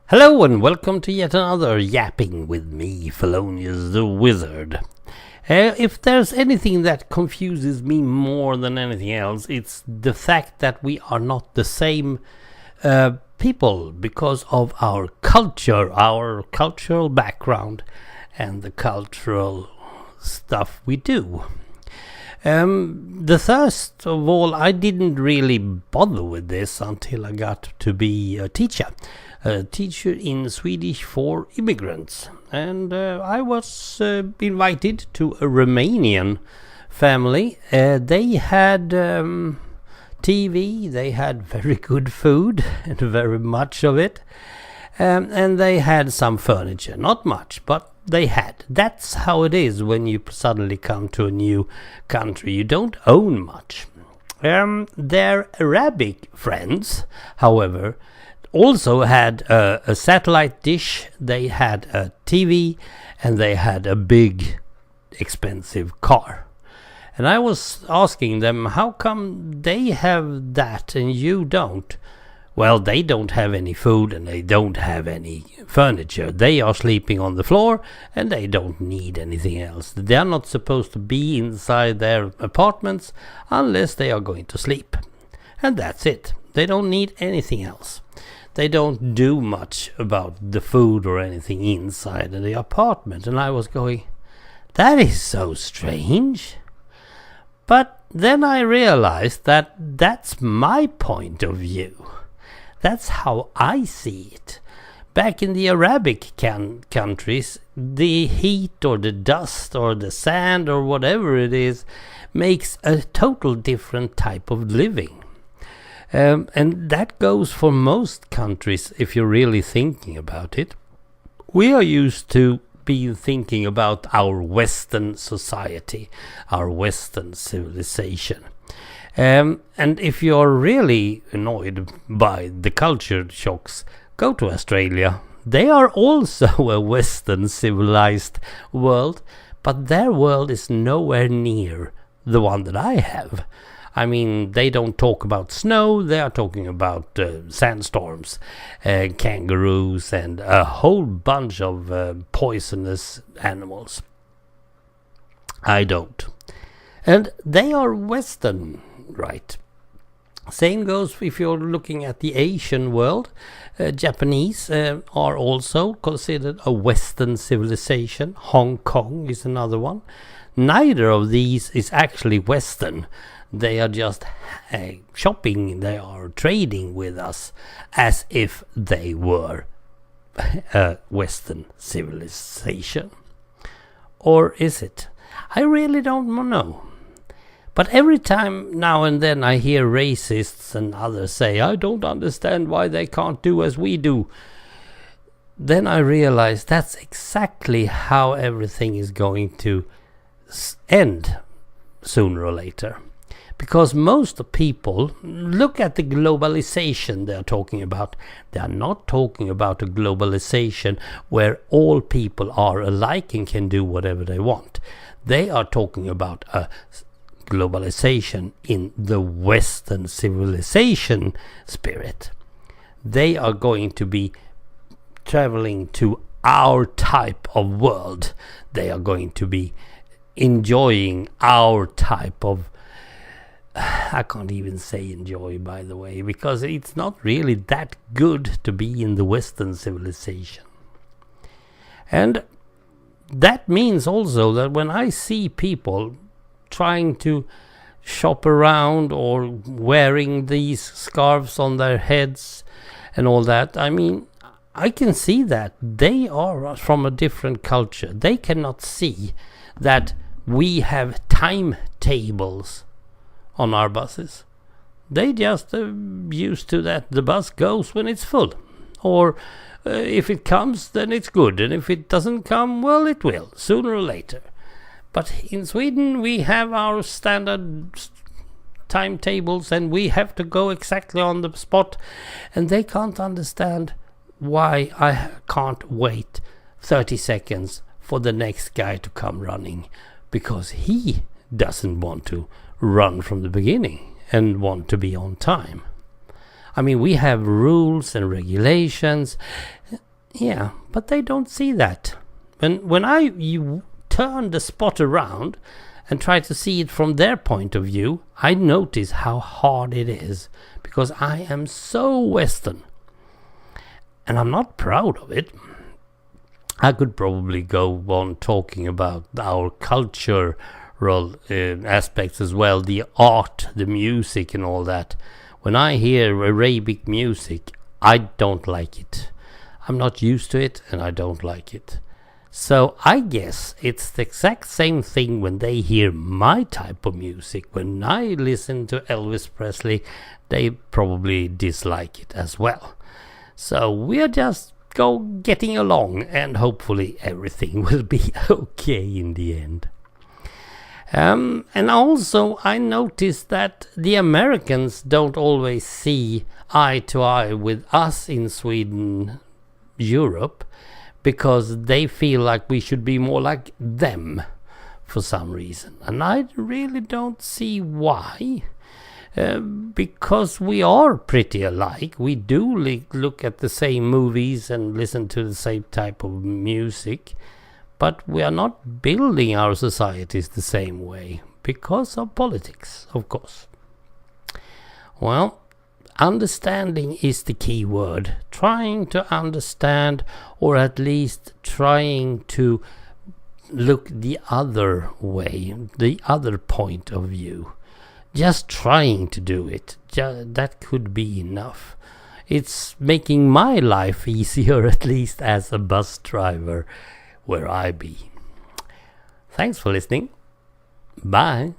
Hello and welcome to yet another Yapping with me, Fellonius the Wizard. If there's anything that confuses me more than anything else, it's the fact that we are not the same people because of our culture, our cultural background, and the cultural stuff we do. The first of all, I didn't really bother with this until I got to be a teacher in Swedish for immigrants. And I was invited to a Romanian family. They had TV, they had very good food, and very much of it. And they had some furniture, not much, but they had. That's how it is when you suddenly come to a new country. You don't own much. Their Arabic friends, however, also had a satellite dish, they had a TV, and they had a big, expensive car. And I was asking them, how come they have that and you don't? Well, they don't have any food and they don't have any furniture. They are sleeping on the floor and they don't need anything else. They are not supposed to be inside their apartments unless they are going to sleep. And that's it. They don't need anything else. They don't do much about the food or anything inside the apartment. And I was going, that is so strange. But then I realized that that's my point of view. That's how I see it. Back in the Arabic countries, the heat or the dust or the sand or whatever it is makes a total different type of living. And that goes for most countries if you're really thinking about it. We are used to be thinking about our Western society, our Western civilization. And if you're really annoyed by the culture shocks, go to Australia. They are also a Western civilized world, but their world is nowhere near the one that I have. I mean, they don't talk about snow, they are talking about sandstorms, kangaroos, and a whole bunch of poisonous animals. I don't. And they are Western, right? Same goes if you're looking at the Asian world. Japanese are also considered a Western civilization. Hong Kong is another one. Neither of these is actually Western. They are just shopping, they are trading with us as if they were a Western civilization. Or is it? I really don't know. But every time now and then I hear racists and others say, I don't understand why they can't do as we do. Then I realize that's exactly how everything is going to end sooner or later. Because most people look at the globalization they're talking about. They're not talking about a globalization where all people are alike and can do whatever they want. They are talking about a globalization in the Western civilization spirit. They are going to be traveling to our type of world. They are going to be enjoying our type of, I can't even say enjoy, by the way, because it's not really that good to be in the Western civilization. And that means also that when I see people trying to shop around or wearing these scarves on their heads and all that, I mean, I can see that they are from a different culture. They cannot see that we have timetables on our buses. They just used to that the bus goes when it's full, or if it comes then it's good, and if it doesn't come, well, it will sooner or later. But in Sweden we have our standard timetables and we have to go exactly on the spot, and they can't understand why I can't wait 30 seconds for the next guy to come running, because he doesn't want to run from the beginning and want to be on time. I mean, we have rules and regulations. Yeah, but they don't see that. When you turn the spot around and try to see it from their point of view, I notice how hard it is, because I am so Western. And I'm not proud of it. I could probably go on talking about our cultural aspects as well, the art, the music and all that. When I hear Arabic music, I don't like it. I'm not used to it and I don't like it. So I guess it's the exact same thing when they hear my type of music. When I listen to Elvis Presley, they probably dislike it as well. So we're just getting along, and hopefully everything will be okay in the end. And also I noticed that the Americans don't always see eye to eye with us in Sweden, Europe, because they feel like we should be more like them for some reason. And I really don't see why. Because we are pretty alike. We do look at the same movies and listen to the same type of music. But we are not building our societies the same way. Because of politics, of course. Well, understanding is the key word. Trying to understand, or at least trying to look the other way, the other point of view. Just trying to do it, that could be enough. It's making my life easier, at least as a bus driver where I be. Thanks for listening. Bye.